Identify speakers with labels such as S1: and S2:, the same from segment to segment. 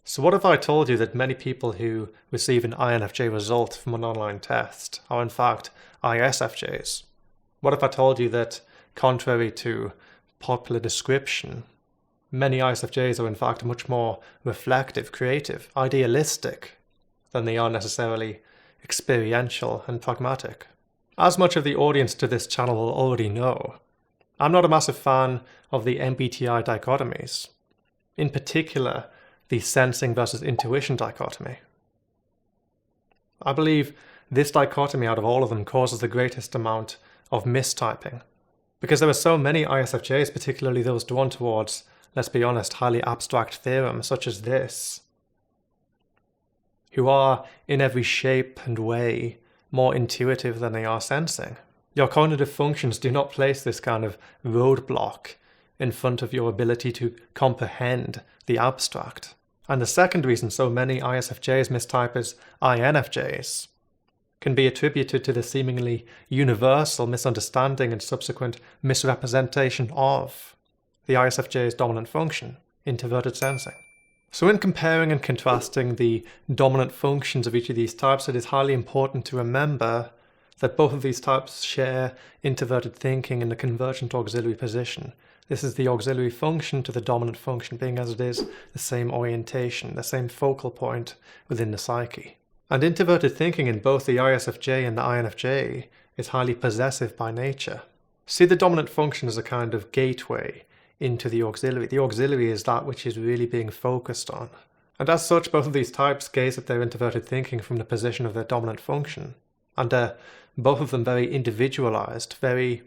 S1: So what if I told you that many people who receive an INFJ result from an online test are in fact ISFJs? What if I told you that, contrary to popular description, many ISFJs are in fact much more reflective, creative, idealistic than they are necessarily experiential and pragmatic? As much of the audience to this channel will already know, I'm not a massive fan of the MBTI dichotomies, in particular the sensing versus intuition dichotomy. I believe this dichotomy out of all of them causes the greatest amount of mistyping, because there are so many ISFJs, particularly those drawn towards, let's be honest, highly abstract theorems such as this, who are in every shape and way more intuitive than they are sensing. Your cognitive functions do not place this kind of roadblock in front of your ability to comprehend the abstract. And the second reason so many ISFJs mistype as INFJs can be attributed to the seemingly universal misunderstanding and subsequent misrepresentation of the ISFJ's dominant function, introverted sensing. So in comparing and contrasting the dominant functions of each of these types, it is highly important to remember that both of these types share introverted thinking in the convergent auxiliary position. This is the auxiliary function to the dominant function, being as it is the same orientation, the same focal point within the psyche. And introverted thinking in both the ISFJ and the INFJ is highly possessive by nature. See the dominant function as a kind of gateway into the auxiliary. The auxiliary is that which is really being focused on. And as such, both of these types gaze at their introverted thinking from the position of their dominant function. And both of them very individualized, very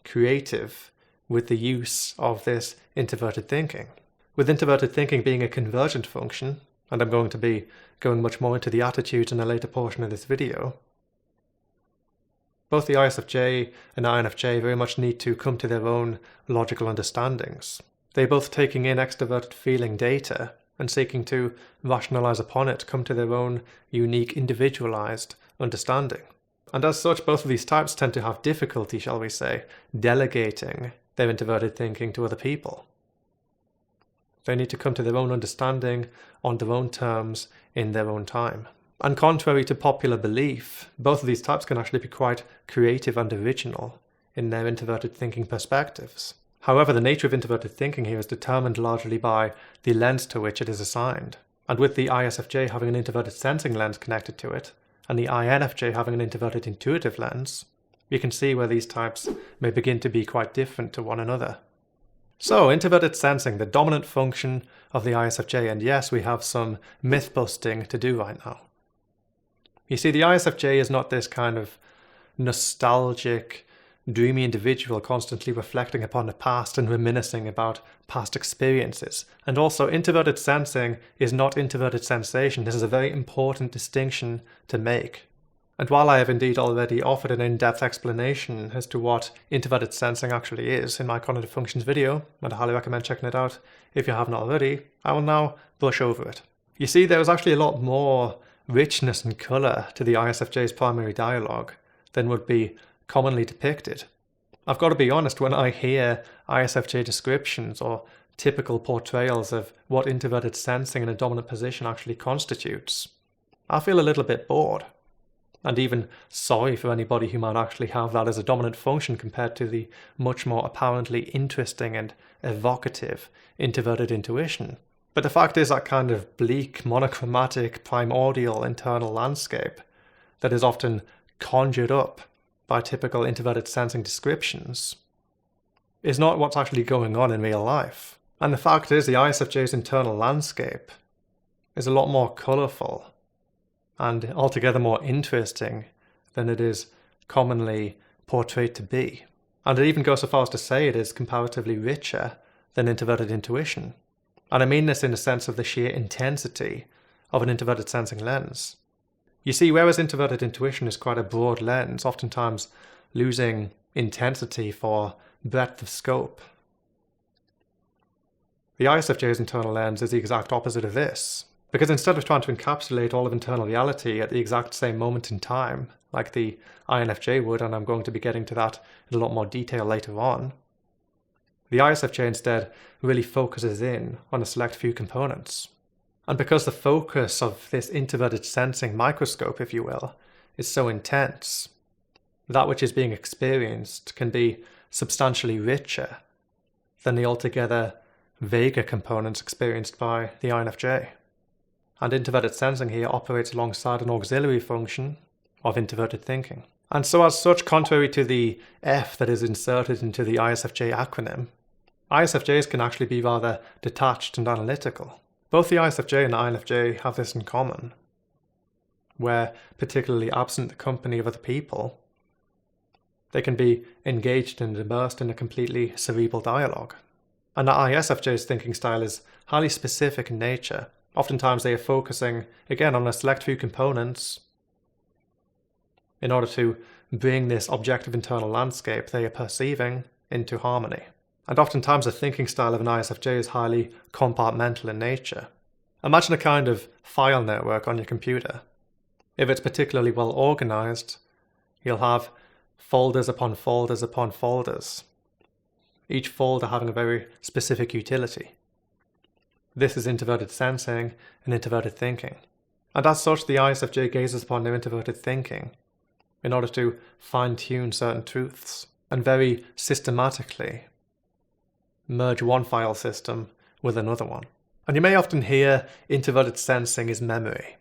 S1: creative with the use of this introverted thinking. With introverted thinking being a convergent function, and I'm going to be going much more into the attitudes in a later portion of this video, both the ISFJ and INFJ very much need to come to their own logical understandings. They're both taking in extroverted feeling data and seeking to rationalize upon it, come to their own unique individualized understanding. And as such, both of these types tend to have difficulty, shall we say, delegating their introverted thinking to other people. They need to come to their own understanding on their own terms in their own time. And contrary to popular belief, both of these types can actually be quite creative and original in their introverted thinking perspectives. However, the nature of introverted thinking here is determined largely by the lens to which it is assigned. And with the ISFJ having an introverted sensing lens connected to it, and the INFJ having an introverted intuitive lens, you can see where these types may begin to be quite different to one another. So, introverted sensing, the dominant function of the ISFJ, and yes, we have some myth busting to do right now. You see, the ISFJ is not this kind of nostalgic, dreamy individual constantly reflecting upon the past and reminiscing about past experiences. And also, introverted sensing is not introverted sensation. This is a very important distinction to make. And while I have indeed already offered an in-depth explanation as to what introverted sensing actually is in my cognitive functions video, and I highly recommend checking it out if you haven't already, I will now brush over it. You see, there is actually a lot more richness and colour to the ISFJ's primary dialogue than would be commonly depicted. I've got to be honest, when I hear ISFJ descriptions or typical portrayals of what introverted sensing in a dominant position actually constitutes, I feel a little bit bored. And even sorry for anybody who might actually have that as a dominant function compared to the much more apparently interesting and evocative introverted intuition. But the fact is that kind of bleak, monochromatic, primordial internal landscape that is often conjured up by typical introverted sensing descriptions is not what's actually going on in real life. And the fact is the ISFJ's internal landscape is a lot more colourful and altogether more interesting than it is commonly portrayed to be. And it even goes so far as to say it is comparatively richer than introverted intuition. And I mean this in the sense of the sheer intensity of an introverted sensing lens. You see, whereas introverted intuition is quite a broad lens, oftentimes losing intensity for breadth of scope, the ISFJ's internal lens is the exact opposite of this. Because instead of trying to encapsulate all of internal reality at the exact same moment in time, like the INFJ would, and I'm going to be getting to that in a lot more detail later on, the ISFJ instead really focuses in on a select few components. And because the focus of this introverted sensing microscope, if you will, is so intense, that which is being experienced can be substantially richer than the altogether vaguer components experienced by the INFJ. And introverted sensing here operates alongside an auxiliary function of introverted thinking. And so as such, contrary to the F that is inserted into the ISFJ acronym, ISFJs can actually be rather detached and analytical. Both the ISFJ and the INFJ have this in common, where, particularly absent the company of other people, they can be engaged and immersed in a completely cerebral dialogue. And the ISFJ's thinking style is highly specific in nature. Oftentimes they are focusing, again, on a select few components in order to bring this objective internal landscape they are perceiving into harmony. And oftentimes the thinking style of an ISFJ is highly compartmental in nature. Imagine a kind of file network on your computer. If it's particularly well organized, you'll have folders upon folders upon folders, each folder having a very specific utility. This is introverted sensing and introverted thinking. And as such, the ISFJ gazes upon their introverted thinking in order to fine-tune certain truths and very systematically merge one file system with another one. And you may often hear introverted sensing is memory.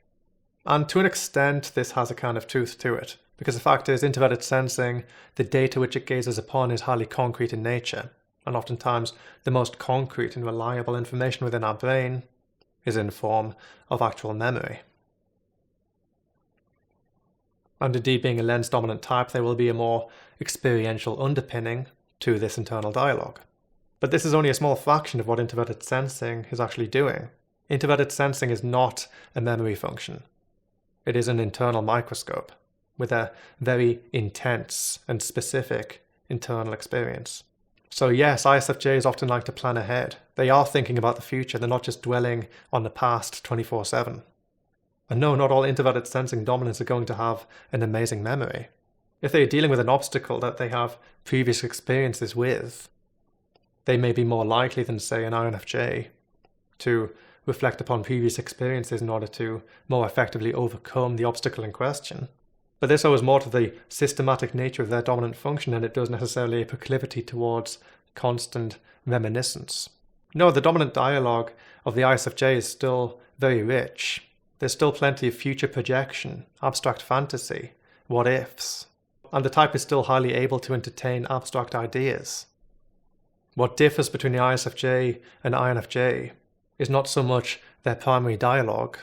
S1: And to an extent, this has a kind of truth to it, because the fact is, introverted sensing, the data which it gazes upon is highly concrete in nature, and oftentimes the most concrete and reliable information within our brain is in the form of actual memory. And indeed, being a lens-dominant type, there will be a more experiential underpinning to this internal dialogue. But this is only a small fraction of what introverted sensing is actually doing. Introverted sensing is not a memory function. It is an internal microscope with a very intense and specific internal experience. So yes, ISFJs often like to plan ahead. They are thinking about the future. They're not just dwelling on the past 24/7. And no, not all introverted sensing dominants are going to have an amazing memory. If they are dealing with an obstacle that they have previous experiences with, they may be more likely than, say, an INFJ to reflect upon previous experiences in order to more effectively overcome the obstacle in question. But this owes more to the systematic nature of their dominant function than it does necessarily a proclivity towards constant reminiscence. No, the dominant dialogue of the ISFJ is still very rich. There's still plenty of future projection, abstract fantasy, what ifs, and the type is still highly able to entertain abstract ideas. What differs between the ISFJ and INFJ is not so much their primary dialogue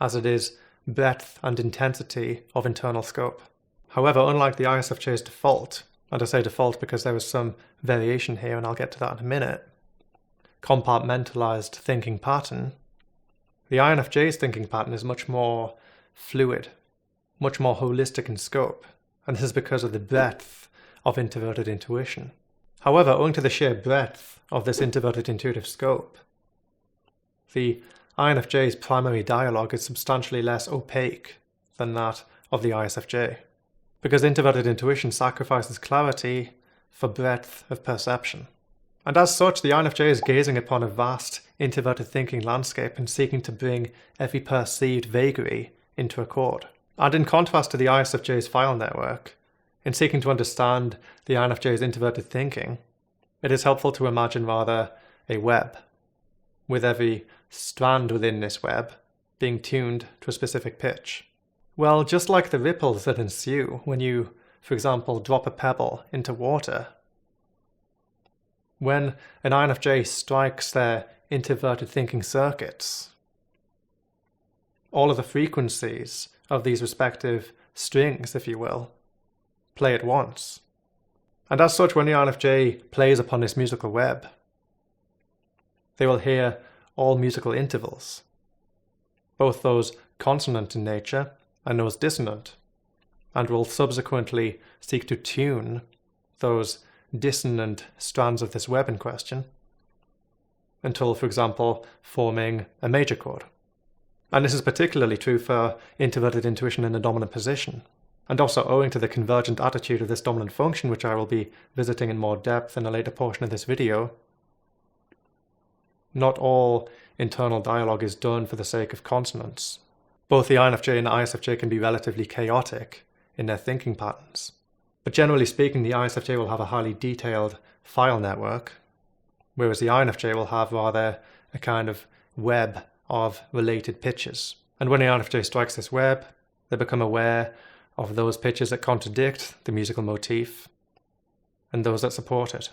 S1: as it is breadth and intensity of internal scope. However, unlike the ISFJ's default, and I say default because there is some variation here and I'll get to that in a minute, compartmentalized thinking pattern, the INFJ's thinking pattern is much more fluid, much more holistic in scope, and this is because of the breadth of introverted intuition. However, owing to the sheer breadth of this introverted intuitive scope, the INFJ's primary dialogue is substantially less opaque than that of the ISFJ, because introverted intuition sacrifices clarity for breadth of perception. And as such, the INFJ is gazing upon a vast introverted thinking landscape and seeking to bring every perceived vagary into accord. And in contrast to the ISFJ's file network, in seeking to understand the INFJ's introverted thinking, it is helpful to imagine rather a web, with every strand within this web being tuned to a specific pitch. Well, just like the ripples that ensue when you, for example, drop a pebble into water, when an INFJ strikes their introverted thinking circuits, all of the frequencies of these respective strings, if you will, play at once. And as such, when the INFJ plays upon this musical web, they will hear all musical intervals, both those consonant in nature and those dissonant, and will subsequently seek to tune those dissonant strands of this web in question until, for example, forming a major chord. And this is particularly true for introverted intuition in a dominant position, and also owing to the convergent attitude of this dominant function, which I will be visiting in more depth in a later portion of this video. Not all internal dialogue is done for the sake of consonance. Both the INFJ and the ISFJ can be relatively chaotic in their thinking patterns. But generally speaking, the ISFJ will have a highly detailed file network, whereas the INFJ will have rather a kind of web of related pitches. And when the INFJ strikes this web, they become aware of those pitches that contradict the musical motif and those that support it.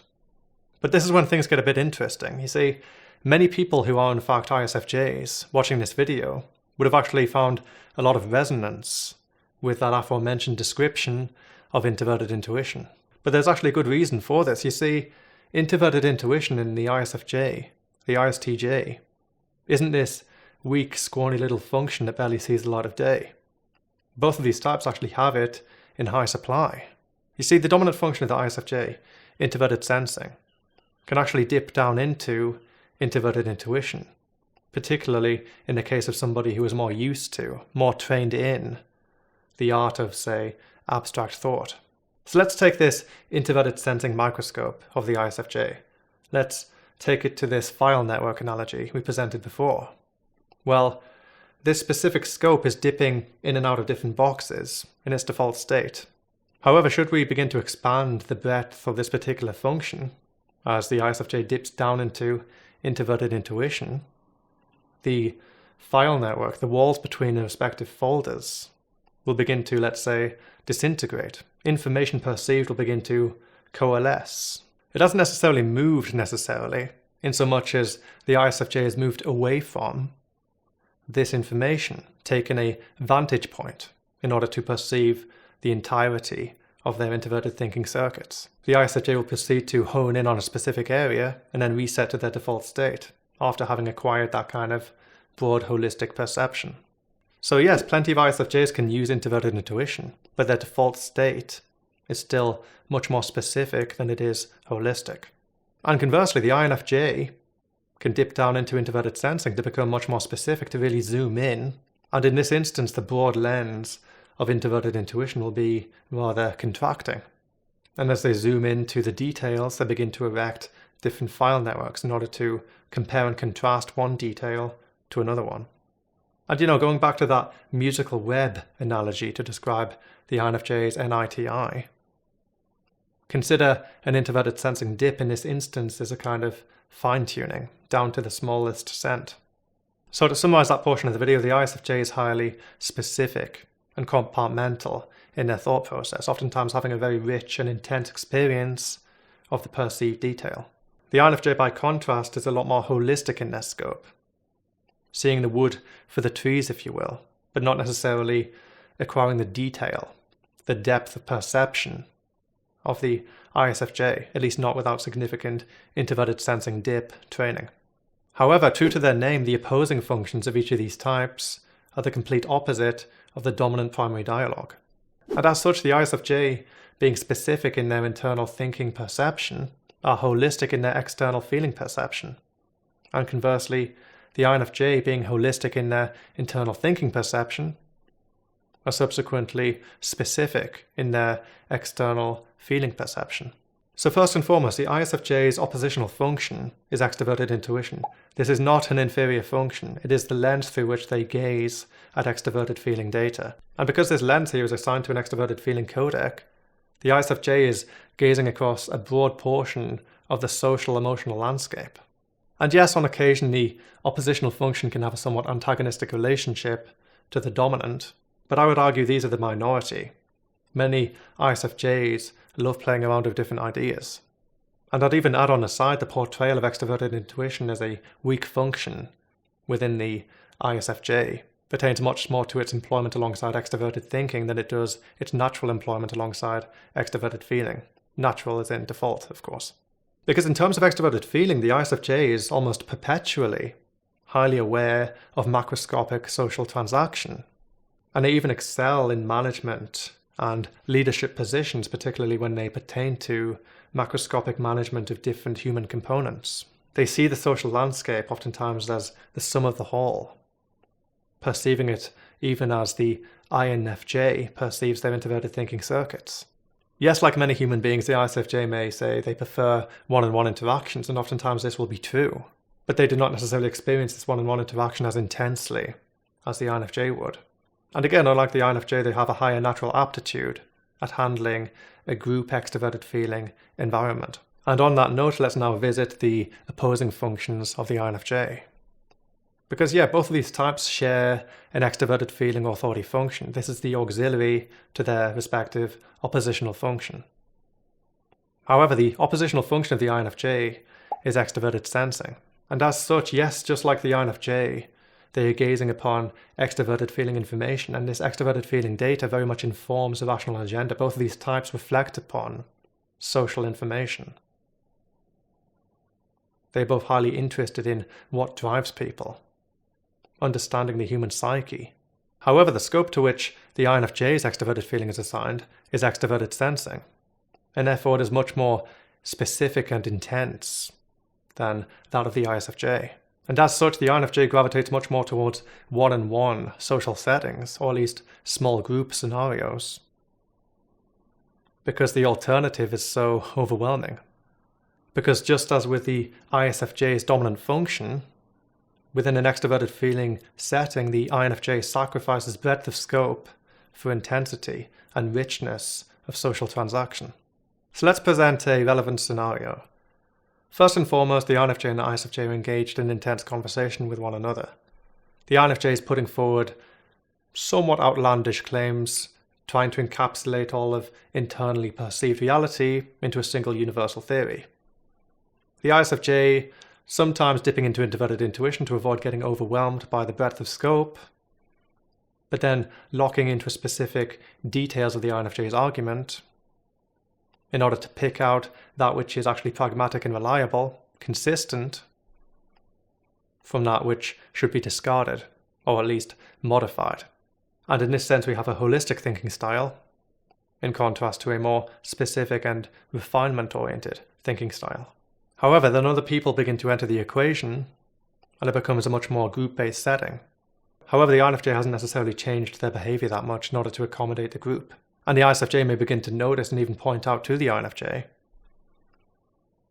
S1: But this is when things get a bit interesting. You see, many people who are in fact ISFJs watching this video would have actually found a lot of resonance with that aforementioned description of introverted intuition. But there's actually a good reason for this. You see, introverted intuition in the ISFJ, the ISTJ, isn't this weak, scrawny little function that barely sees the light of day. Both of these types actually have it in high supply. You see, the dominant function of the ISFJ, introverted sensing, can actually dip down into introverted intuition, particularly in the case of somebody who is more used to, more trained in the art of, say, abstract thought. So let's take this introverted sensing microscope of the ISFJ. Let's take it to this file network analogy we presented before. Well, this specific scope is dipping in and out of different boxes in its default state. However, should we begin to expand the breadth of this particular function, as the ISFJ dips down into introverted intuition, the file network, the walls between the respective folders, will begin to, let's say, disintegrate. Information perceived will begin to coalesce. It hasn't necessarily moved in so much as the ISFJ has moved away from this information, taken a vantage point in order to perceive the entirety of their introverted thinking circuits. The ISFJ will proceed to hone in on a specific area and then reset to their default state after having acquired that kind of broad holistic perception. So yes, plenty of ISFJs can use introverted intuition, but their default state is still much more specific than it is holistic. And conversely, the INFJ can dip down into introverted sensing to become much more specific, to really zoom in. And in this instance, the broad lens of introverted intuition will be rather contracting. And as they zoom into the details, they begin to erect different file networks in order to compare and contrast one detail to another one. And going back to that musical web analogy to describe the INFJ's NITI, consider an introverted sensing dip in this instance as a kind of fine-tuning down to the smallest cent. So to summarize that portion of the video, the ISFJ is highly specific and compartmental in their thought process, oftentimes having a very rich and intense experience of the perceived detail. The INFJ, by contrast, is a lot more holistic in their scope, seeing the wood for the trees, if you will, but not necessarily acquiring the detail, the depth of perception of the ISFJ, at least not without significant introverted sensing dip training. However, true to their name, the opposing functions of each of these types are the complete opposite of the dominant primary dialogue. And as such, the ISFJ, being specific in their internal thinking perception, are holistic in their external feeling perception. And conversely, the INFJ, being holistic in their internal thinking perception, are subsequently specific in their external feeling perception. So first and foremost, the ISFJ's oppositional function is extroverted intuition. This is not an inferior function. It is the lens through which they gaze at extroverted feeling data. And because this lens here is assigned to an extroverted feeling codec, the ISFJ is gazing across a broad portion of the social emotional landscape. And yes, on occasion, the oppositional function can have a somewhat antagonistic relationship to the dominant, but I would argue these are the minority. Many ISFJs love playing around with different ideas. And I'd even add on the side the portrayal of extroverted intuition as a weak function within the ISFJ pertains much more to its employment alongside extroverted thinking than it does its natural employment alongside extroverted feeling. Natural as in default, of course. Because in terms of extroverted feeling, the ISFJ is almost perpetually highly aware of macroscopic social transaction. And they even excel in management and leadership positions, particularly when they pertain to macroscopic management of different human components. They see the social landscape oftentimes as the sum of the whole, perceiving it even as the INFJ perceives their introverted thinking circuits. Yes, like many human beings, the ISFJ may say they prefer one-on-one interactions, and oftentimes this will be true. but they do not necessarily experience this one-on-one interaction as intensely as the INFJ would. And again, unlike the INFJ, they have a higher natural aptitude at handling a group extroverted feeling environment. And on that note, let's now visit the opposing functions of the INFJ. Because both of these types share an extroverted feeling authority function. This is the auxiliary to their respective oppositional function. However, the oppositional function of the INFJ is extroverted sensing. And as such, yes, just like the INFJ, they are gazing upon extroverted feeling information, and this extroverted feeling data very much informs the rational agenda. Both of these types reflect upon social information. They're both highly interested in what drives people, understanding the human psyche. However, the scope to which the INFJ's extroverted feeling is assigned is extroverted sensing, and therefore it is much more specific and intense than that of the ISFJ. And as such, the INFJ gravitates much more towards one-on-one social settings, or at least small group scenarios, because the alternative is so overwhelming. Because just as with the ISFJ's dominant function, within an extroverted feeling setting, the INFJ sacrifices breadth of scope for intensity and richness of social transaction. So let's present a relevant scenario. First and foremost, the INFJ and the ISFJ are engaged in intense conversation with one another. The INFJ is putting forward somewhat outlandish claims, trying to encapsulate all of internally perceived reality into a single universal theory. The ISFJ sometimes dipping into introverted intuition to avoid getting overwhelmed by the breadth of scope, but then locking into specific details of the INFJ's argument in order to pick out that which is actually pragmatic and reliable, consistent, from that which should be discarded, or at least modified. And in this sense, we have a holistic thinking style, in contrast to a more specific and refinement-oriented thinking style. However, then other people begin to enter the equation, and it becomes a much more group-based setting. However, the INFJ hasn't necessarily changed their behavior that much in order to accommodate the group. And the ISFJ may begin to notice and even point out to the INFJ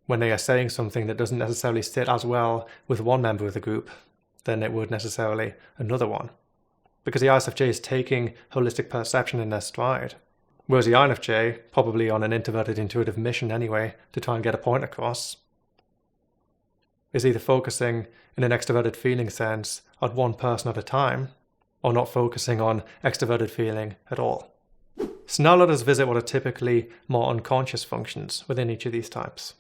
S1: when they are saying something that doesn't necessarily sit as well with one member of the group than it would necessarily another one. Because the ISFJ is taking holistic perception in their stride, whereas the INFJ, probably on an introverted intuitive mission anyway, to try and get a point across, is either focusing in an extroverted feeling sense on one person at a time, or not focusing on extroverted feeling at all. So now let us visit what are typically more unconscious functions within each of these types.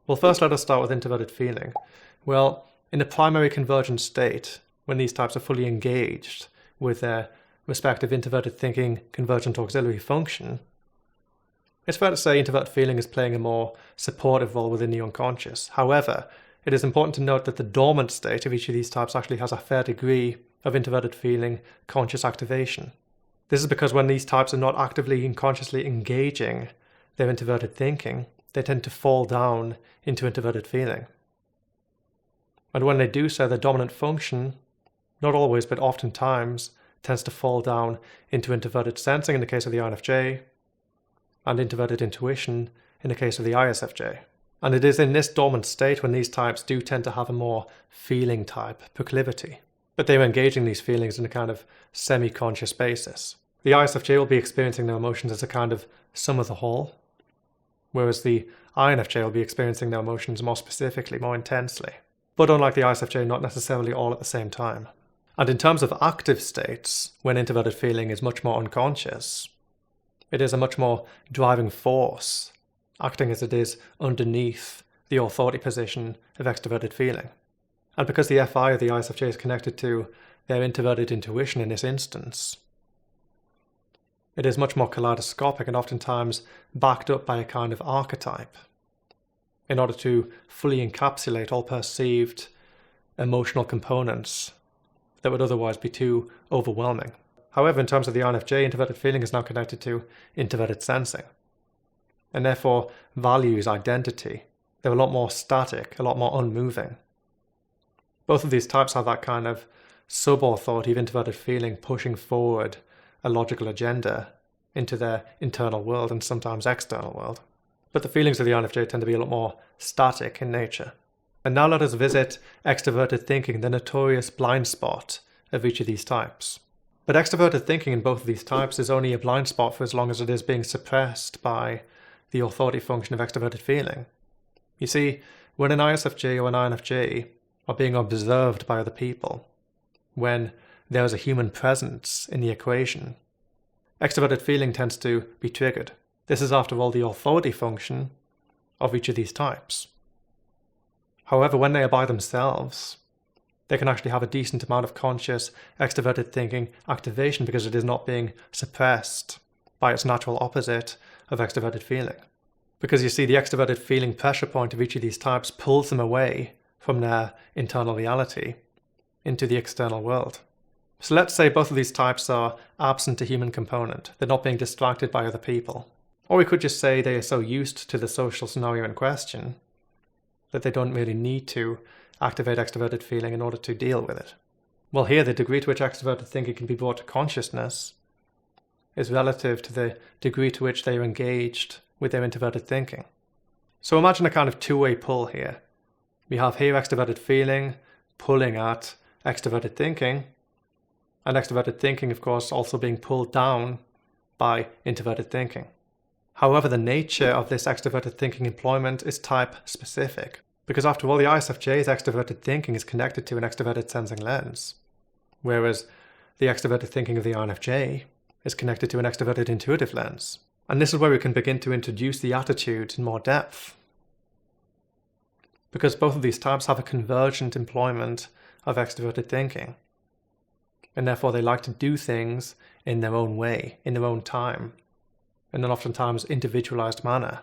S1: Well, first let us start with introverted feeling. Well, in the primary convergent state, when these types are fully engaged with their respective introverted thinking convergent auxiliary function, it's fair to say introverted feeling is playing a more supportive role within the unconscious. However, it is important to note that the dormant state of each of these types actually has a fair degree of introverted feeling conscious activation. This is because when these types are not actively and consciously engaging their introverted thinking, they tend to fall down into introverted feeling. And when they do so, their dominant function, not always but oftentimes, tends to fall down into introverted sensing in the case of the INFJ, and introverted intuition in the case of the ISFJ. And it is in this dormant state when these types do tend to have a more feeling type proclivity. But they are engaging these feelings in a kind of semi-conscious basis. The ISFJ will be experiencing their emotions as a kind of sum of the whole, whereas the INFJ will be experiencing their emotions more specifically, more intensely. But unlike the ISFJ, not necessarily all at the same time. And in terms of active states, when introverted feeling is much more unconscious, it is a much more driving force, acting as it is underneath the authority position of extroverted feeling. And because the FI of the ISFJ is connected to their introverted intuition in this instance, it is much more kaleidoscopic and oftentimes backed up by a kind of archetype in order to fully encapsulate all perceived emotional components that would otherwise be too overwhelming. However, in terms of the INFJ, introverted feeling is now connected to introverted sensing, and therefore values identity. They're a lot more static, a lot more unmoving. Both of these types have that kind of sub-authoritative introverted feeling pushing forward a logical agenda into their internal world and sometimes external world. But the feelings of the INFJ tend to be a lot more static in nature. And now let us visit extroverted thinking, the notorious blind spot of each of these types. But extroverted thinking in both of these types is only a blind spot for as long as it is being suppressed by the authority function of extroverted feeling. You see, when an ISFJ or an INFJ are being observed by other people, when there is a human presence in the equation, extroverted feeling tends to be triggered. This is, after all, the authority function of each of these types. However, when they are by themselves, they can actually have a decent amount of conscious extroverted thinking activation because it is not being suppressed by its natural opposite of extroverted feeling. Because you see, the extroverted feeling pressure point of each of these types pulls them away from their internal reality into the external world. So let's say both of these types are absent a human component. They're not being distracted by other people. Or we could just say they are so used to the social scenario in question that they don't really need to activate extroverted feeling in order to deal with it. Well, here the degree to which extroverted thinking can be brought to consciousness is relative to the degree to which they are engaged with their introverted thinking. So imagine a kind of two-way pull here. We have here extroverted feeling pulling at extroverted thinking, and extroverted thinking, of course, also being pulled down by introverted thinking. However, the nature of this extroverted thinking employment is type specific, because after all, the ISFJ's extroverted thinking is connected to an extroverted sensing lens, whereas the extroverted thinking of the INFJ is connected to an extroverted intuitive lens. And this is where we can begin to introduce the attitude in more depth, because both of these types have a convergent employment of extroverted thinking, and therefore they like to do things in their own way, in their own time, in an oftentimes individualized manner.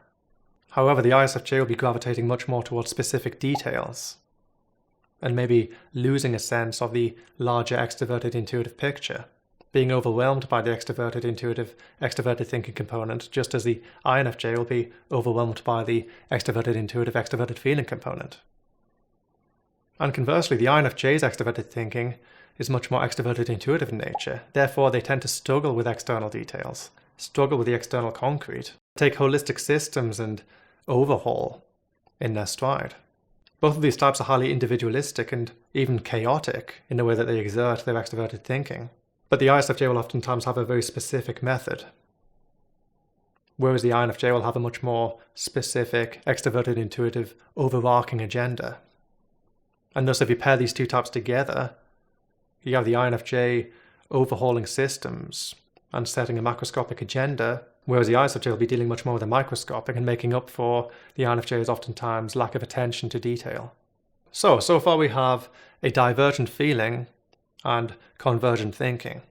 S1: However, the ISFJ will be gravitating much more towards specific details, and maybe losing a sense of the larger extroverted intuitive picture, being overwhelmed by the extroverted thinking component, just as the INFJ will be overwhelmed by the extroverted feeling component. And conversely, the INFJ's extroverted thinking is much more extroverted intuitive in nature. Therefore, they tend to struggle with external details, struggle with the external concrete, take holistic systems and overhaul in their stride. Both of these types are highly individualistic and even chaotic in the way that they exert their extroverted thinking. But the ISFJ will oftentimes have a very specific method, whereas the INFJ will have a much more specific, extroverted, intuitive, overarching agenda. And thus, if you pair these two types together, you have the INFJ overhauling systems and setting a macroscopic agenda, whereas the ISFJ will be dealing much more with the microscopic and making up for the INFJ's oftentimes lack of attention to detail. So far we have a divergent feeling and convergent thinking.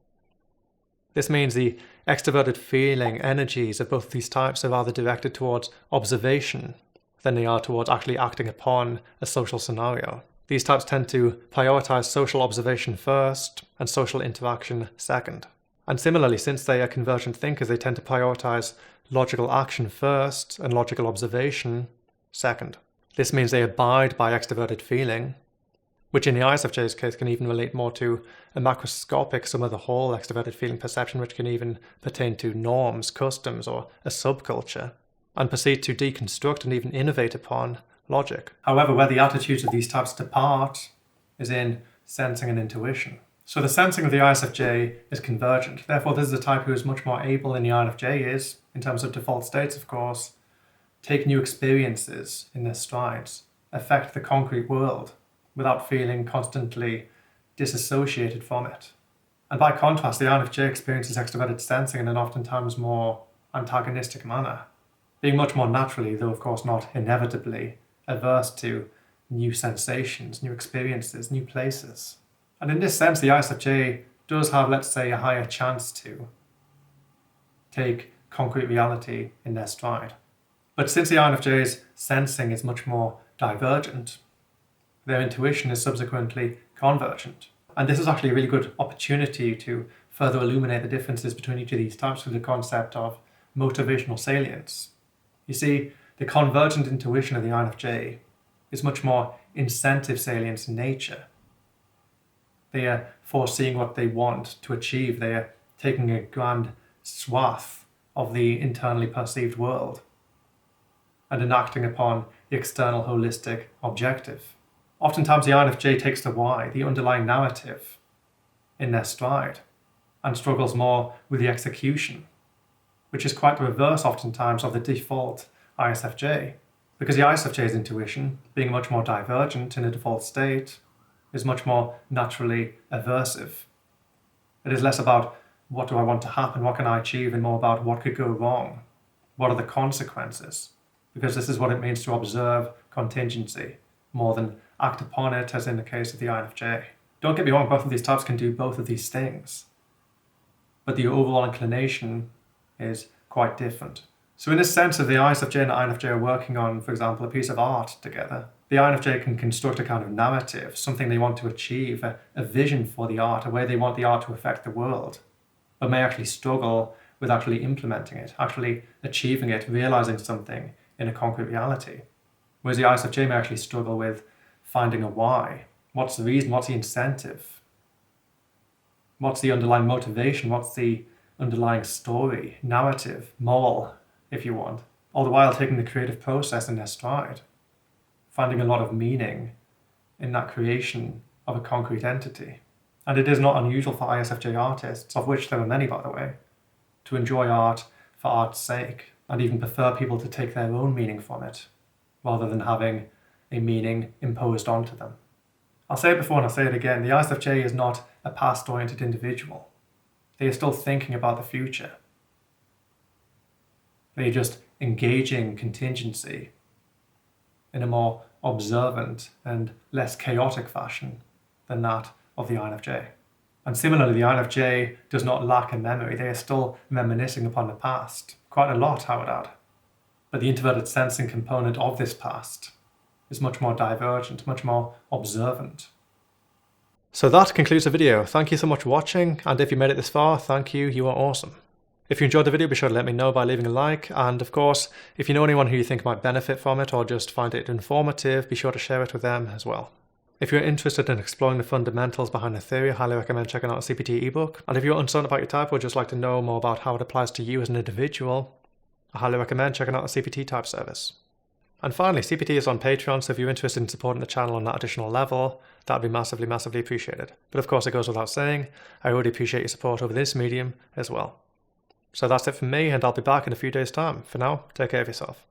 S1: This means the extroverted feeling energies of both of these types are rather directed towards observation than they are towards actually acting upon a social scenario. These types tend to prioritize social observation first and social interaction second. And similarly, since they are convergent thinkers, they tend to prioritize logical action first and logical observation second. This means they abide by extroverted feeling, which in the ISFJ's case can even relate more to a macroscopic sum of the whole extroverted feeling perception, which can even pertain to norms, customs, or a subculture, and proceed to deconstruct and even innovate upon logic. However, where the attitudes of these types depart is in sensing and intuition. So the sensing of the ISFJ is convergent. Therefore, this is a type who is much more able than the INFJ is, in terms of default states, of course, take new experiences in their strides, affect the concrete world, without feeling constantly disassociated from it. And by contrast, the INFJ experiences extroverted sensing in an oftentimes more antagonistic manner, being much more naturally, though of course not inevitably, averse to new sensations, new experiences, new places. And in this sense, the ISFJ does have, let's say, a higher chance to take concrete reality in their stride. But since the INFJ's sensing is much more divergent, their intuition is subsequently convergent. And this is actually a really good opportunity to further illuminate the differences between each of these types with the concept of motivational salience. You see, the convergent intuition of the INFJ is much more incentive salience in nature. They are foreseeing what they want to achieve. They are taking a grand swath of the internally perceived world and enacting upon the external holistic objective. Oftentimes the INFJ takes the why, the underlying narrative, in their stride, and struggles more with the execution, which is quite the reverse oftentimes of the default ISFJ, because the ISFJ's intuition, being much more divergent in a default state, is much more naturally aversive. It is less about what do I want to happen, what can I achieve, and more about what could go wrong, what are the consequences, because this is what it means to observe contingency more than act upon it, as in the case of the INFJ. Don't get me wrong, both of these types can do both of these things, but the overall inclination is quite different. So in this sense, if the ISFJ and the INFJ are working on, for example, a piece of art together, the INFJ can construct a kind of narrative, something they want to achieve, a vision for the art, a way they want the art to affect the world, but may actually struggle with actually implementing it, actually achieving it, realizing something in a concrete reality. Whereas the ISFJ may actually struggle with finding a why. What's the reason? What's the incentive? What's the underlying motivation? What's the underlying story, narrative, moral, if you want? All the while taking the creative process in their stride, finding a lot of meaning in that creation of a concrete entity. And it is not unusual for ISFJ artists, of which there are many by the way, to enjoy art for art's sake, and even prefer people to take their own meaning from it, rather than having a meaning imposed onto them. I'll say it before and I'll say it again, the ISFJ is not a past-oriented individual. They are still thinking about the future. They are just engaging contingency in a more observant and less chaotic fashion than that of the INFJ. And similarly, the INFJ does not lack a memory. They are still reminiscing upon the past. Quite a lot, I would add. But the introverted sensing component of this past is much more divergent, much more observant. So that concludes the video. Thank you so much for watching, and if you made it this far, thank you, you are awesome. If you enjoyed the video, be sure to let me know by leaving a like, and of course, if you know anyone who you think might benefit from it or just find it informative, be sure to share it with them as well. If you're interested in exploring the fundamentals behind the theory, I highly recommend checking out a CPT ebook, and if you're uncertain about your type or just like to know more about how it applies to you as an individual, I highly recommend checking out a CPT type service. And finally, CPT is on Patreon, so if you're interested in supporting the channel on that additional level, that'd be massively, massively appreciated. But of course, it goes without saying, I really appreciate your support over this medium as well. So that's it from me, and I'll be back in a few days' time. For now, take care of yourself.